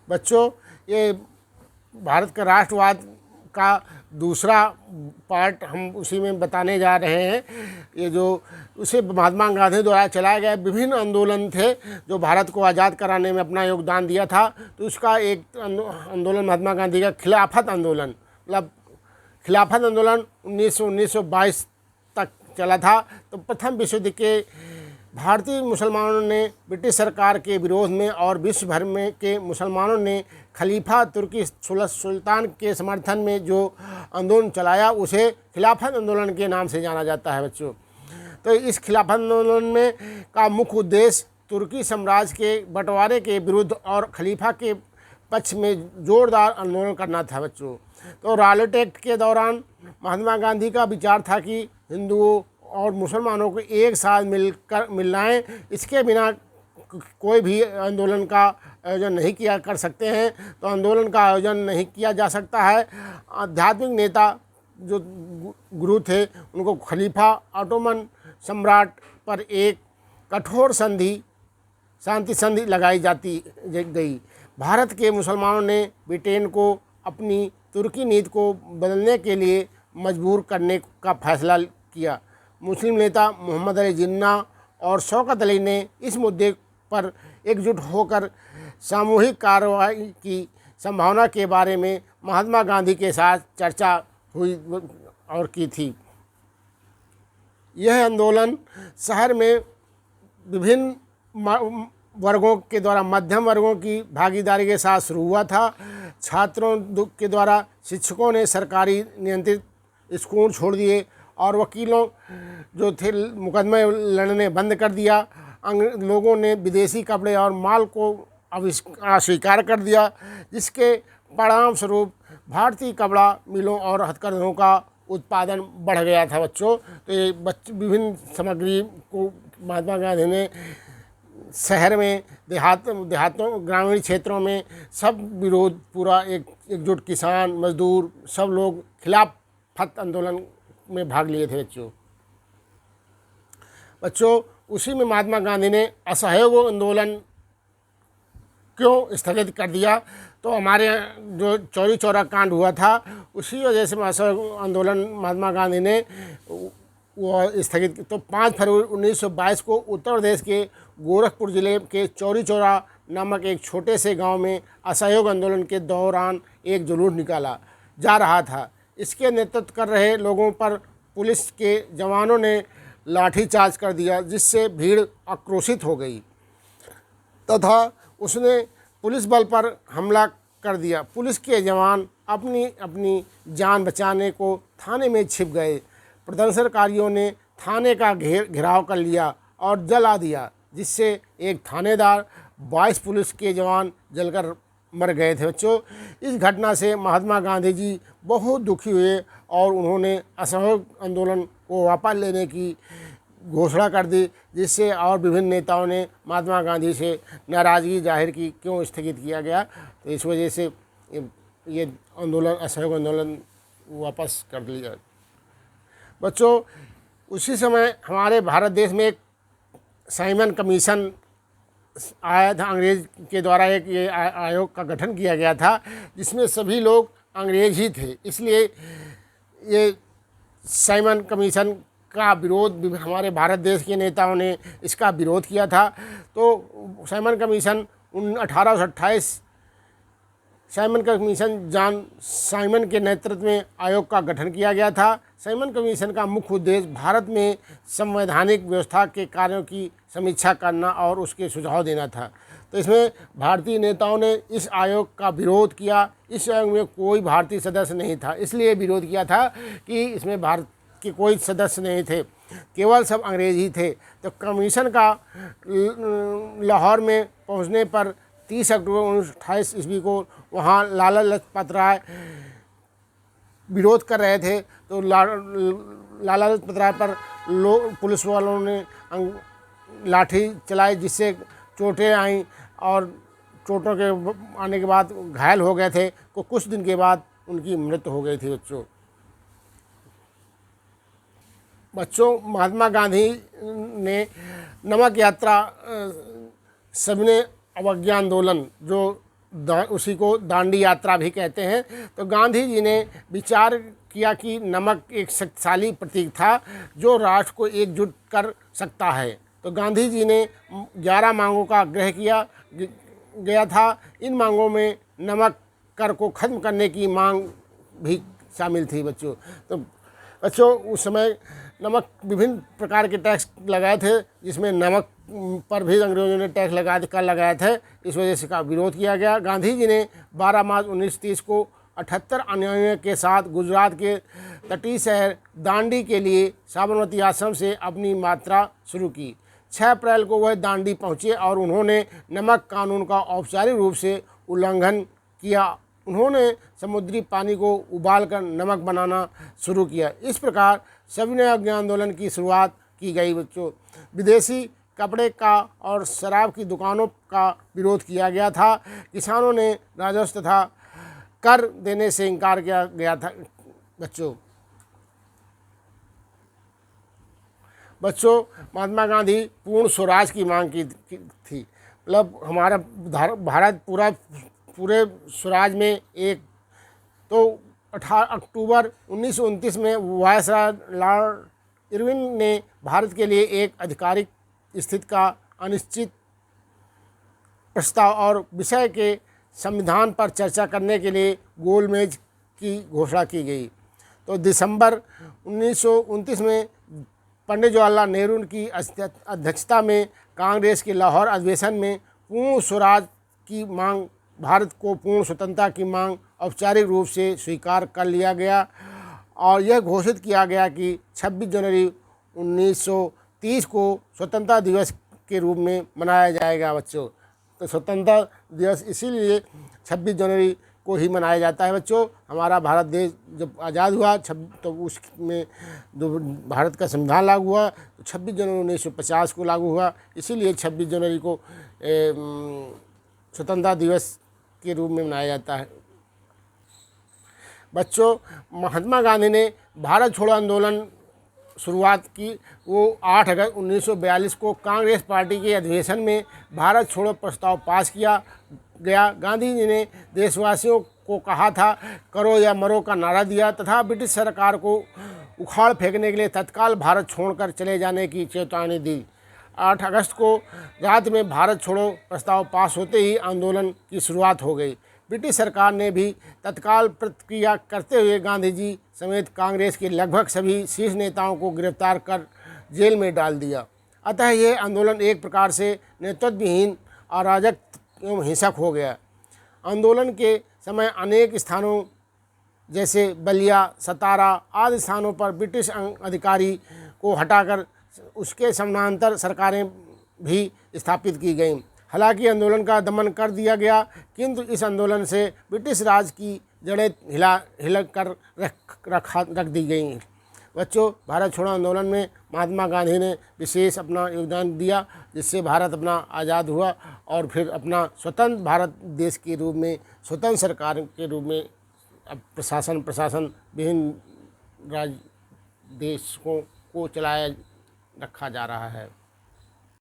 बच्चों, ये भारत का राष्ट्रवाद का दूसरा पार्ट हम उसी में बताने जा रहे हैं। ये जो उसे महात्मा गांधी द्वारा चलाए गए विभिन्न आंदोलन थे जो भारत को आज़ाद कराने में अपना योगदान दिया था, तो उसका एक आंदोलन महात्मा गांधी का खिलाफत आंदोलन, मतलब खिलाफत आंदोलन 1922 तक चला था। तो प्रथम विश्व युद्ध के भारतीय मुसलमानों ने ब्रिटिश सरकार के विरोध में और विश्व भर में के मुसलमानों ने खलीफा तुर्की सुल्तान के समर्थन में जो आंदोलन चलाया उसे खिलाफत आंदोलन के नाम से जाना जाता है बच्चों। तो इस खिलाफत आंदोलन में का मुख्य उद्देश्य तुर्की साम्राज्य के बंटवारे के विरुद्ध और खलीफा के पक्ष में जोरदार आंदोलन करना था बच्चों। तो रॉलेट एक्ट के दौरान महात्मा गांधी का विचार था कि हिंदुओं और मुसलमानों को एक साथ मिलाएं, इसके बिना कोई भी आंदोलन का आयोजन नहीं किया कर सकते हैं। तो आंदोलन का आयोजन नहीं किया जा सकता है। आध्यात्मिक नेता जो गुरु थे उनको खलीफा ऑटोमन सम्राट पर एक कठोर शांति संधि लगाई गई। भारत के मुसलमानों ने ब्रिटेन को अपनी तुर्की नीति को बदलने के लिए मजबूर करने का फैसला किया। मुस्लिम नेता मोहम्मद अली जिन्ना और शौकत अली ने इस मुद्दे पर एकजुट होकर सामूहिक कार्रवाई की संभावना के बारे में महात्मा गांधी के साथ चर्चा हुई और की थी। यह आंदोलन शहर में विभिन्न वर्गों के द्वारा मध्यम वर्गों की भागीदारी के साथ शुरू हुआ था। छात्रों के द्वारा शिक्षकों ने सरकारी नियंत्रित स्कूल छोड़ दिए और वकीलों जो थे मुकदमे लड़ने बंद कर दिया। लोगों ने विदेशी कपड़े और माल को अस्वीकार कर दिया, जिसके परिणाम स्वरूप भारतीय कपड़ा मिलों और हथकरघों का उत्पादन बढ़ गया था बच्चों। तो ये विभिन्न सामग्री को महात्मा गांधी ने शहर में देहातों ग्रामीण क्षेत्रों में सब विरोध पूरा एकजुट किसान मजदूर सब लोग खिलाफत आंदोलन में भाग लिए थे बच्चों। उसी में महात्मा गांधी ने असहयोग आंदोलन क्यों स्थगित कर दिया, तो हमारे जो चौरी चौरा कांड हुआ था उसी वजह से असहयोग आंदोलन महात्मा गांधी ने वो स्थगित। तो 5 फरवरी 1922 को उत्तर प्रदेश के गोरखपुर जिले के चौरी चौरा नामक एक छोटे से गांव में असहयोग आंदोलन के दौरान एक जुलूस निकाला जा रहा था। इसके नेतृत्व कर रहे लोगों पर पुलिस के जवानों ने लाठीचार्ज कर दिया, जिससे भीड़ आक्रोशित हो गई तथा उसने पुलिस बल पर हमला कर दिया। पुलिस के जवान अपनी जान बचाने को थाने में छिप गए। प्रदर्शनकारियों ने थाने का घेराव कर लिया और जला दिया, जिससे एक थानेदार 22 पुलिस के जवान जलकर मर गए थे बच्चों। इस घटना से महात्मा गांधी जी बहुत दुखी हुए और उन्होंने असहयोग आंदोलन को वापस लेने की घोषणा कर दी, जिससे और विभिन्न नेताओं ने महात्मा गांधी से नाराज़गी जाहिर की क्यों स्थगित किया गया। तो इस वजह से ये आंदोलन असहयोग आंदोलन वापस कर लिया बच्चों। उसी समय हमारे भारत देश में एक साइमन कमीशन आया था, अंग्रेज के द्वारा एक ये आयोग का गठन किया गया था, जिसमें सभी लोग अंग्रेज ही थे। इसलिए ये साइमन कमीशन का विरोध हमारे भारत देश के नेताओं ने इसका विरोध किया था। तो Simon commission 1828 Simon commission John Simon के नेतृत्व में आयोग का गठन किया गया था। साइमन कमीशन का मुख्य उद्देश्य भारत में संवैधानिक व्यवस्था के कार्यों की समीक्षा करना और उसके सुझाव देना था। तो इसमें भारतीय नेताओं ने इस आयोग का विरोध किया। इस आयोग में कोई भारतीय सदस्य नहीं था, इसलिए विरोध किया था कि इसमें भारत के कोई सदस्य नहीं थे, केवल सब अंग्रेज ही थे। तो कमीशन का लाहौर में पहुंचने पर 30 अक्टूबर 1928 ईस्वी को वहाँ लाला लजपत राय विरोध कर रहे थे। तो लाला लजपत राय पर पुलिस वालों ने लाठी चलाई, जिससे चोटें आईं और चोटों के आने के बाद घायल हो गए थे। तो कुछ दिन के बाद उनकी मृत्यु हो गई थी बच्चों। महात्मा गांधी ने नमक यात्रा, सविनय अवज्ञा आंदोलन जो उसी को दांडी यात्रा भी कहते हैं। तो गांधी जी ने विचार किया कि नमक एक शक्तिशाली प्रतीक था जो राष्ट्र को एकजुट कर सकता है। तो गांधी जी ने 11 मांगों का आग्रह किया गया था। इन मांगों में नमक कर को खत्म करने की मांग भी शामिल थी बच्चों। तो बच्चों उस समय नमक विभिन्न प्रकार के टैक्स लगाए थे, जिसमें नमक पर भी अंग्रेजों ने टैक्स लगाए थे। इस वजह से का विरोध किया गया। गांधी जी ने 12 मार्च 1930 को 78 अनुयायियों के साथ गुजरात के तटीय शहर दांडी के लिए साबरमती आश्रम से अपनी यात्रा शुरू की। 6 अप्रैल को वह दांडी पहुँचे और उन्होंने नमक कानून का औपचारिक रूप से उल्लंघन किया। उन्होंने समुद्री पानी को उबालकर नमक बनाना शुरू किया। इस प्रकार सविनय अवज्ञा आंदोलन की शुरुआत की गई बच्चों। विदेशी कपड़े का और शराब की दुकानों का विरोध किया गया था। किसानों ने राजस्व तथा कर देने से इनकार किया गया था बच्चों महात्मा गांधी पूर्ण स्वराज की मांग की थी। मतलब हमारा भारत पूरे स्वराज में एक तो 18 अक्टूबर 1929 में वायसराय लॉर्ड इरविन ने भारत के लिए एक आधिकारिक स्थिति का अनिश्चित प्रस्ताव और विषय के संविधान पर चर्चा करने के लिए गोलमेज की घोषणा की गई। तो दिसंबर 1929 में पंडित जवाहरलाल नेहरू की अध्यक्षता में कांग्रेस के लाहौर अधिवेशन में पूर्ण स्वराज की मांग, भारत को पूर्ण स्वतंत्रता की मांग औपचारिक रूप से स्वीकार कर लिया गया और यह घोषित किया गया कि 26 जनवरी 1930 को स्वतंत्रता दिवस के रूप में मनाया जाएगा बच्चों। तो स्वतंत्रता दिवस इसीलिए 26 जनवरी को ही मनाया जाता है बच्चों। हमारा भारत देश जब आज़ाद हुआ तो उसमें जो भारत का संविधान लागू हुआ तो 26 जनवरी 1950 को लागू हुआ, इसीलिए 26 जनवरी को स्वतंत्रता दिवस के रूप में मनाया जाता है बच्चों। महात्मा गांधी ने भारत छोड़ो आंदोलन शुरुआत की। वो 8 अगस्त 1942 को कांग्रेस पार्टी के अधिवेशन में भारत छोड़ो प्रस्ताव पास किया गया। गांधी जी ने देशवासियों को कहा था करो या मरो का नारा दिया तथा ब्रिटिश सरकार को उखाड़ फेंकने के लिए तत्काल भारत छोड़कर चले जाने की चेतावनी दी। 8 अगस्त को रात में भारत छोड़ो प्रस्ताव पास होते ही आंदोलन की शुरुआत हो गई। ब्रिटिश सरकार ने भी तत्काल प्रतिक्रिया करते हुए गांधी जी समेत कांग्रेस के लगभग सभी शीर्ष नेताओं को गिरफ्तार कर जेल में डाल दिया। अतः यह आंदोलन एक प्रकार से नेतृत्वहीन, अराजक एवं हिंसक हो गया। आंदोलन के समय अनेक स्थानों जैसे बलिया, सतारा आदि स्थानों पर ब्रिटिश अधिकारी को हटाकर उसके समानांतर सरकारें भी स्थापित की गईं। हालांकि आंदोलन का दमन कर दिया गया, किंतु इस आंदोलन से ब्रिटिश राज की जड़ें हिला कर रख दी गई बच्चों। भारत छोड़ो आंदोलन में महात्मा गांधी ने विशेष अपना योगदान दिया, जिससे भारत अपना आज़ाद हुआ और फिर अपना स्वतंत्र भारत देश के रूप में, स्वतंत्र सरकार के रूप में अब प्रशासन विभिन्न राज्य देशों को चलाया रखा जा रहा है।